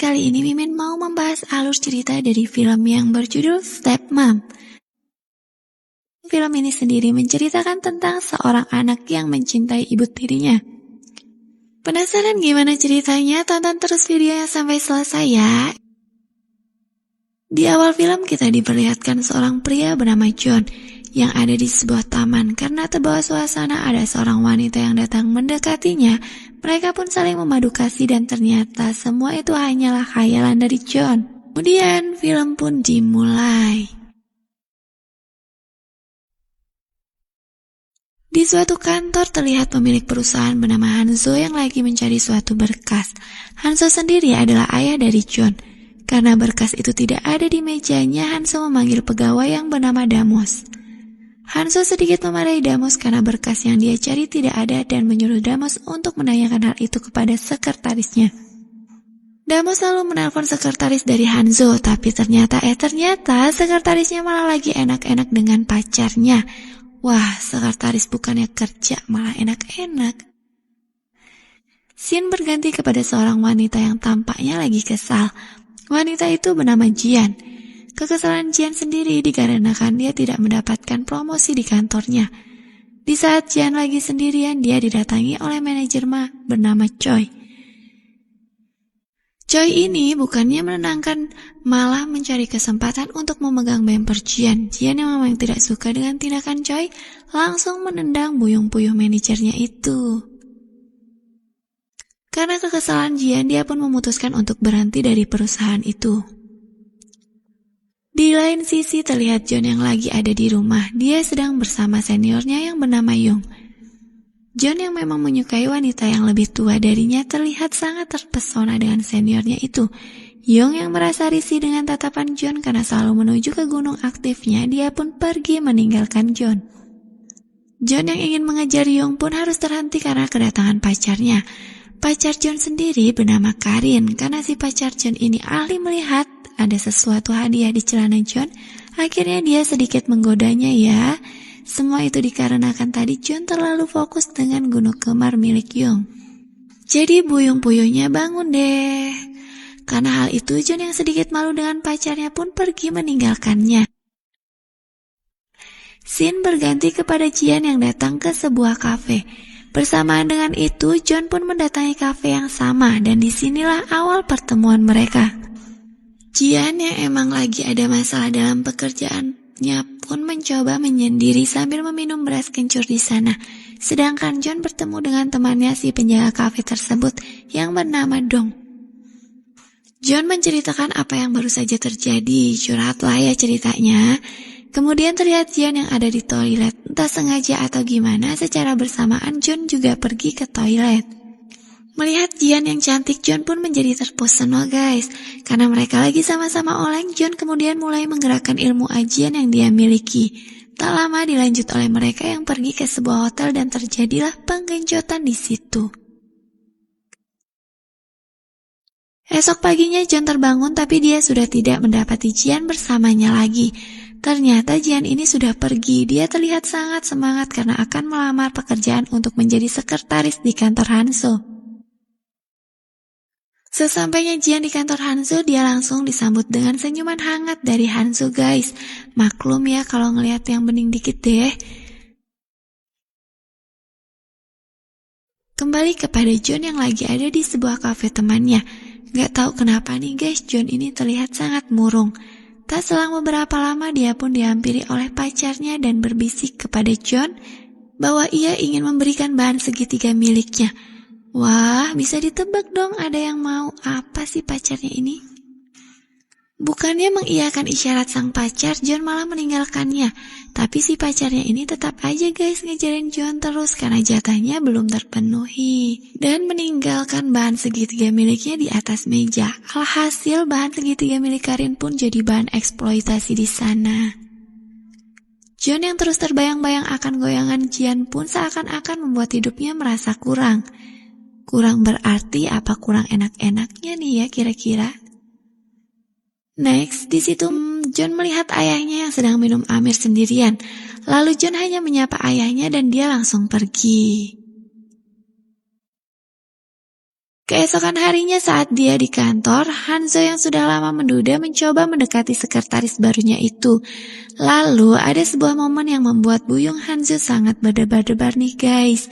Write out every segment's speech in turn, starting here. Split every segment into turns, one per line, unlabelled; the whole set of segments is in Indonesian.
kali ini Mimin mau membahas alur cerita dari film yang berjudul Stepmom. Film ini sendiri menceritakan tentang seorang anak yang mencintai ibu tirinya. Penasaran gimana ceritanya? Tonton terus videonya sampai selesai ya. Di awal film kita diperlihatkan seorang pria bernama John yang ada di sebuah taman. Karena terbawa suasana ada seorang wanita yang datang mendekatinya. Mereka pun saling memadu kasih dan ternyata semua itu hanyalah khayalan dari John. Kemudian film pun dimulai. Di suatu kantor terlihat pemilik perusahaan bernama Hanzo yang lagi mencari suatu berkas. Hanzo sendiri adalah ayah dari John. Karena berkas itu tidak ada di mejanya, Hanzo memanggil pegawai yang bernama Damos. Hanzo sedikit memarahi Damos karena berkas yang dia cari tidak ada dan menyuruh Damos untuk menanyakan hal itu kepada sekretarisnya. Damos lalu menelpon sekretaris dari Hanzo, tapi ternyata sekretarisnya malah lagi enak-enak dengan pacarnya. Wah, sekretaris bukannya kerja malah enak-enak. Scene berganti kepada seorang wanita yang tampaknya lagi kesal. Wanita itu bernama Jian. Kekesalan Jian sendiri dikarenakan dia tidak mendapatkan promosi di kantornya. Di saat Jian lagi sendirian, dia didatangi oleh manajer bernama Choi. Choi ini bukannya menenangkan, malah mencari kesempatan untuk memegang bemper Jian. Jian yang memang tidak suka dengan tindakan Choi, langsung menendang buyung-buyung manajernya itu. Karena kekesalan Jian, dia pun memutuskan untuk berhenti dari perusahaan itu. Di lain sisi terlihat John yang lagi ada di rumah. Dia sedang bersama seniornya yang bernama Young. John yang memang menyukai wanita yang lebih tua darinya terlihat sangat terpesona dengan seniornya itu. Young yang merasa risih dengan tatapan John karena selalu menuju ke gunung aktifnya, dia pun pergi meninggalkan John. John yang ingin mengejar Young pun harus terhenti karena kedatangan pacarnya. Pacar John sendiri bernama Karin. Karena si pacar John ini ahli melihat ada sesuatu hadiah di celana John, akhirnya dia sedikit menggodanya ya. Semua itu dikarenakan tadi John terlalu fokus dengan gunung kemar milik Young. Jadi buyung-buyungnya bangun deh. Karena hal itu John yang sedikit malu dengan pacarnya pun pergi meninggalkannya. Scene berganti kepada Jian yang datang ke sebuah kafe. Bersamaan dengan itu John pun mendatangi kafe yang sama dan disinilah awal pertemuan mereka. Jian yang emang lagi ada masalah dalam pekerjaannya pun mencoba menyendiri sambil meminum beras kencur di sana. Sedangkan John bertemu dengan temannya si penjaga kafe tersebut yang bernama Dong. John menceritakan apa yang baru saja terjadi, curhatlah ya ceritanya. Kemudian terlihat Jian yang ada di toilet, entah sengaja atau gimana, secara bersamaan John juga pergi ke toilet. Melihat Jian yang cantik, John pun menjadi terpesona guys. Karena mereka lagi sama-sama oleng, John kemudian mulai menggerakkan ilmu ajian yang dia miliki. Tak lama dilanjut oleh mereka yang pergi ke sebuah hotel dan terjadilah penggencotan di situ. Esok paginya John terbangun tapi dia sudah tidak mendapati Jian bersamanya lagi. Ternyata Jian ini sudah pergi. Dia terlihat sangat semangat karena akan melamar pekerjaan untuk menjadi sekretaris di kantor Hanzo. Sesampainya Jian di kantor Hanzo, dia langsung disambut dengan senyuman hangat dari Hanzo guys. Maklum ya kalau ngelihat yang bening dikit deh. Kembali kepada John yang lagi ada di sebuah kafe temannya. Gak tahu kenapa nih guys, John ini terlihat sangat murung. Tak selang beberapa lama dia pun dihampiri oleh pacarnya dan berbisik kepada John bahwa ia ingin memberikan bahan segitiga miliknya. Wah, bisa ditebak dong ada yang mau apa sih pacarnya ini? Bukannya mengiyakan isyarat sang pacar, John malah meninggalkannya. Tapi si pacarnya ini tetap aja guys ngejarin John terus karena jatahnya belum terpenuhi. Dan meninggalkan bahan segitiga miliknya di atas meja. Alhasil bahan segitiga milik Karin pun jadi bahan eksploitasi di sana. John yang terus terbayang-bayang akan goyangan Jian pun seakan-akan membuat hidupnya merasa kurang. Kurang berarti apa kurang enak-enaknya nih ya kira-kira? Next, di situ John melihat ayahnya yang sedang minum Amir sendirian. Lalu John hanya menyapa ayahnya dan dia langsung pergi. Keesokan harinya saat dia di kantor, Hanzo yang sudah lama menduda mencoba mendekati sekretaris barunya itu. Lalu ada sebuah momen yang membuat buyung Hanzo sangat berdebar-debar nih guys.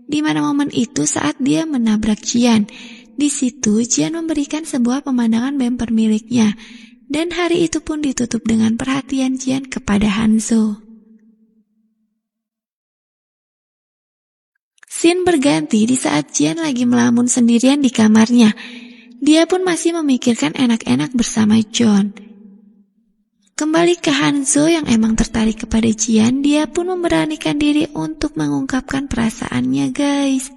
Di mana momen itu saat dia menabrak Jian. Di situ Jian memberikan sebuah pemandangan bemper miliknya. Dan hari itu pun ditutup dengan perhatian Jian kepada Hanzo. Scene berganti di saat Jian lagi melamun sendirian di kamarnya. Dia pun masih memikirkan enak-enak bersama John. Kembali ke Hanzo yang emang tertarik kepada Jian, dia pun memberanikan diri untuk mengungkapkan perasaannya guys.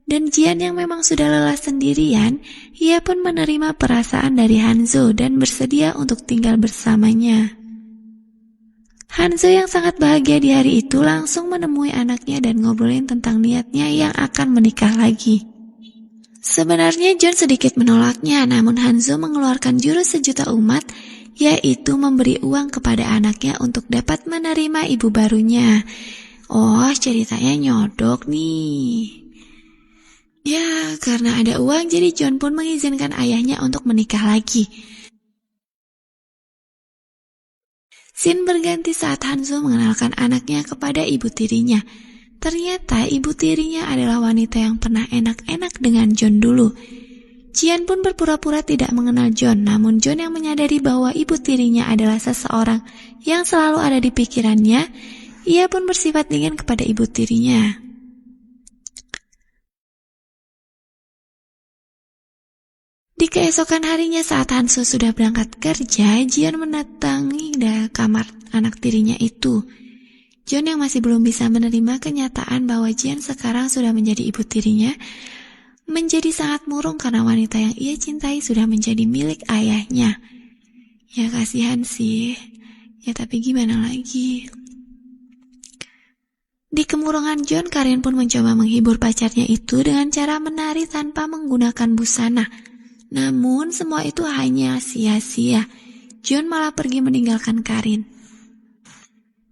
Dan Jian yang memang sudah lelah sendirian, ia pun menerima perasaan dari Hanzo dan bersedia untuk tinggal bersamanya. Hanzo yang sangat bahagia di hari itu langsung menemui anaknya dan ngobrolin tentang niatnya yang akan menikah lagi. Sebenarnya John sedikit menolaknya, namun Hanzo mengeluarkan jurus sejuta umat, yaitu memberi uang kepada anaknya untuk dapat menerima ibu barunya. Oh, ceritanya nyodok nih. Ya, karena ada uang jadi John pun mengizinkan ayahnya untuk menikah lagi. Scene berganti saat Hanzo mengenalkan anaknya kepada ibu tirinya. Ternyata ibu tirinya adalah wanita yang pernah enak-enak dengan John dulu. Jian pun berpura-pura tidak mengenal John, namun John yang menyadari bahwa ibu tirinya adalah seseorang yang selalu ada di pikirannya, ia pun bersifat dingin kepada ibu tirinya. Di keesokan harinya saat Hanzo sudah berangkat kerja, Jian mendatangi kamar anak tirinya itu. John yang masih belum bisa menerima kenyataan bahwa Jian sekarang sudah menjadi ibu tirinya, menjadi sangat murung karena wanita yang ia cintai sudah menjadi milik ayahnya. Ya kasihan sih, ya tapi gimana lagi. Di kemurungan John, Karin pun mencoba menghibur pacarnya itu dengan cara menari tanpa menggunakan busana. Namun semua itu hanya sia-sia. John malah pergi meninggalkan Karin.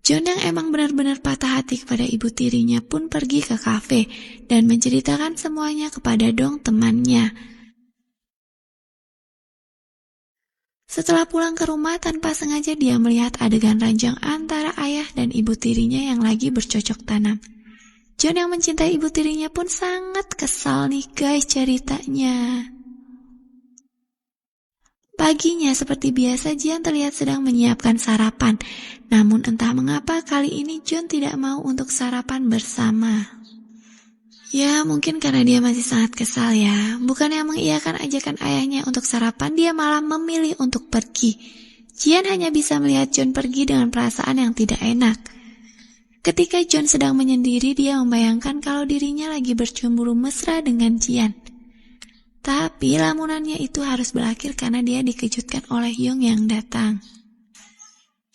John yang emang benar-benar patah hati kepada ibu tirinya pun pergi ke kafe dan menceritakan semuanya kepada Dong temannya. Setelah pulang ke rumah tanpa sengaja dia melihat adegan ranjang antara ayah dan ibu tirinya yang lagi bercocok tanam. John yang mencintai ibu tirinya pun sangat kesal nih guys ceritanya. Paginya seperti biasa Jian terlihat sedang menyiapkan sarapan. Namun entah mengapa kali ini John tidak mau untuk sarapan bersama. Ya mungkin karena dia masih sangat kesal ya. Bukannya mengiyakan ajakan ayahnya untuk sarapan, dia malah memilih untuk pergi. Jian hanya bisa melihat John pergi dengan perasaan yang tidak enak. Ketika John sedang menyendiri, dia membayangkan kalau dirinya lagi bercemburu mesra dengan Jian. Tapi lamunannya itu harus berakhir karena dia dikejutkan oleh Young yang datang.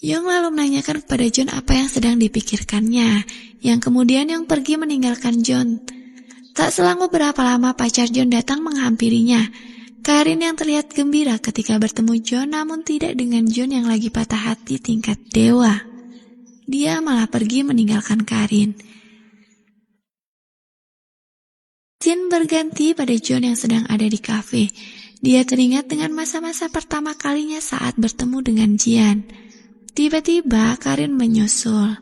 Young lalu menanyakan kepada John apa yang sedang dipikirkannya, yang kemudian Young pergi meninggalkan John. Tak selang beberapa lama pacar John datang menghampirinya. Karin yang terlihat gembira ketika bertemu John, namun tidak dengan John yang lagi patah hati tingkat dewa. Dia malah pergi meninggalkan Karin. Scene berganti pada John yang sedang ada di kafe. Dia teringat dengan masa-masa pertama kalinya saat bertemu dengan Jian. Tiba-tiba Karin menyusul.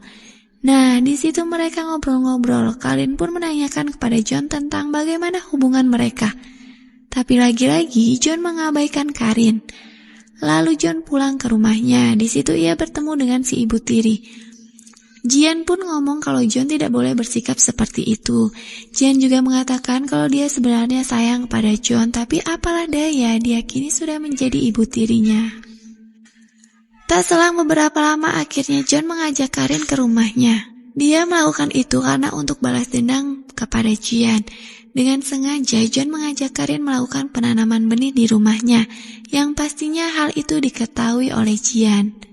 Nah, di situ mereka ngobrol-ngobrol. Karin pun menanyakan kepada John tentang bagaimana hubungan mereka. Tapi lagi-lagi John mengabaikan Karin. Lalu John pulang ke rumahnya. Di situ ia bertemu dengan si ibu tiri. Jian pun ngomong kalau John tidak boleh bersikap seperti itu. Jian juga mengatakan kalau dia sebenarnya sayang kepada John, tapi apalah daya, dia kini sudah menjadi ibu tirinya. Tak selang beberapa lama akhirnya John mengajak Karin ke rumahnya. Dia melakukan itu karena untuk balas dendam kepada Jian. Dengan sengaja John mengajak Karin melakukan penanaman benih di rumahnya, yang pastinya hal itu diketahui oleh Jian.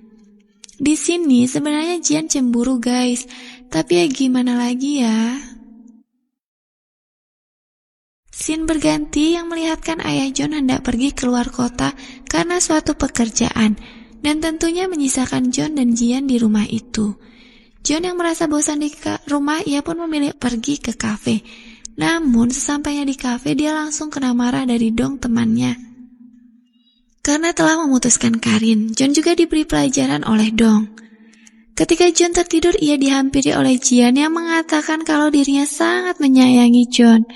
Di sini sebenarnya Jian cemburu guys, tapi ya gimana lagi ya. Scene berganti yang melihatkan ayah John hendak pergi keluar kota karena suatu pekerjaan, dan tentunya menyisakan John dan Jian di rumah itu. John yang merasa bosan di rumah, ia pun memilih pergi ke kafe. Namun sesampainya di kafe dia langsung kena marah dari Dong temannya. Karena telah memutuskan Karin, John juga diberi pelajaran oleh Dong. Ketika John tertidur, ia dihampiri oleh Jian yang mengatakan kalau dirinya sangat menyayangi John.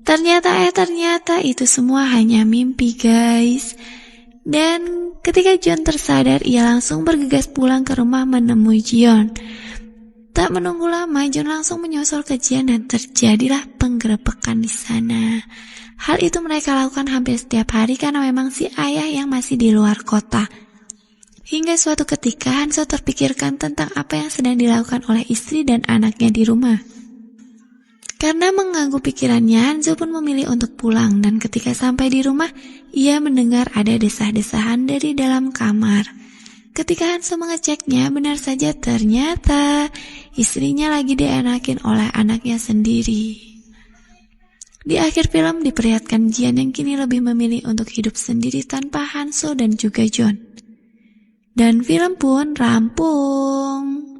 Ternyata itu semua hanya mimpi, guys. Dan ketika John tersadar, ia langsung bergegas pulang ke rumah menemui Jion. Tak menunggu lama, John langsung menyusul ke Jian dan terjadilah penggerebekan di sana. Hal itu mereka lakukan hampir setiap hari karena memang si ayah yang masih di luar kota. Hingga suatu ketika Hanso terpikirkan tentang apa yang sedang dilakukan oleh istri dan anaknya di rumah. Karena mengganggu pikirannya, Hanso pun memilih untuk pulang dan ketika sampai di rumah, ia mendengar ada desah-desahan dari dalam kamar. Ketika Hanso mengeceknya, benar saja ternyata istrinya lagi dienakin oleh anaknya sendiri. Di akhir film diperlihatkan Jian yang kini lebih memilih untuk hidup sendiri tanpa Hanso dan juga John. Dan film pun rampung.